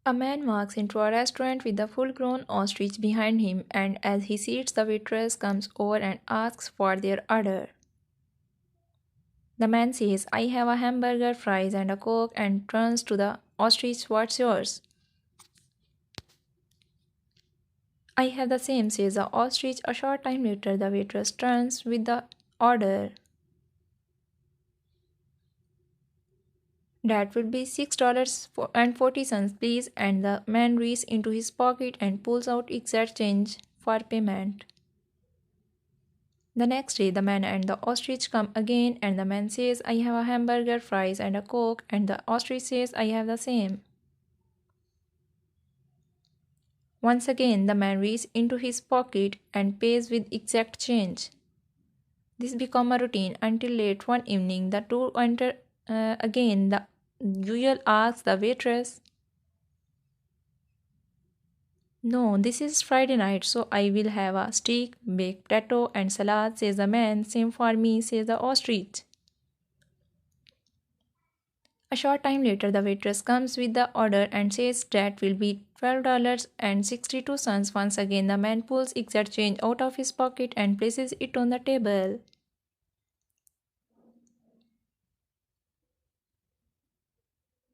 A man walks into a restaurant with a full grown ostrich behind him, and as he sits, the waitress comes over and asks for their order. The man says, I have a hamburger, fries, and a coke, and turns to the ostrich, what's yours? I have the same, says the ostrich. A short time later, the waitress turns with the order. That would be $6.40, please. And the man reaches into his pocket and pulls out exact change for payment. The next day, the man and the ostrich come again, and the man says, I have a hamburger, fries, and a coke, and the ostrich says, I have the same. Once again, the man reaches into his pocket and pays with exact change. This becomes a routine until late one evening. The two enter again. The usual asks the waitress, no, this is Friday night, so I will have a steak, baked potato, and salad, says the man. Same for me, says the ostrich. A short time later, the waitress comes with the order and says that will be $12.62. Once again, the man pulls exact change out of his pocket and places it on the table.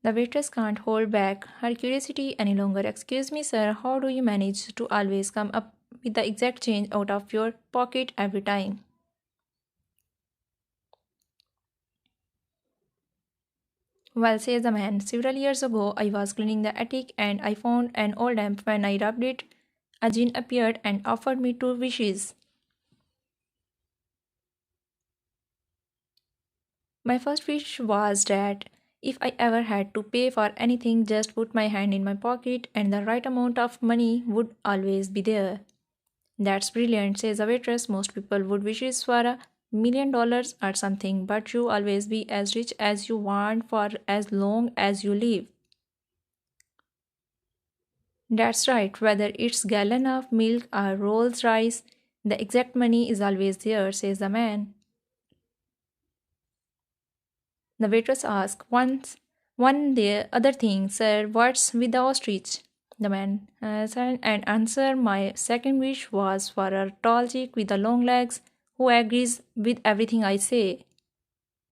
The waitress can't hold back her curiosity any longer. Excuse me, sir, how do you manage to always come up with the exact change out of your pocket every time? Well, says the man, several years ago I was cleaning the attic and I found an old lamp. When I rubbed it, a jinn appeared and offered me two wishes. My first wish was that if I ever had to pay for anything, just put my hand in my pocket and the right amount of money would always be there. That's brilliant, says the waitress. Most people would wishes for $1 million or something, but you always be as rich as you want for as long as you live. That's right, whether it's gallon of milk or Rolls Royce, the exact money is always there, says the man. The waitress asks, one the other thing, sir, what's with the ostrich? The man said, and answer, my second wish was for a tall chick with the long legs who agrees with everything I say.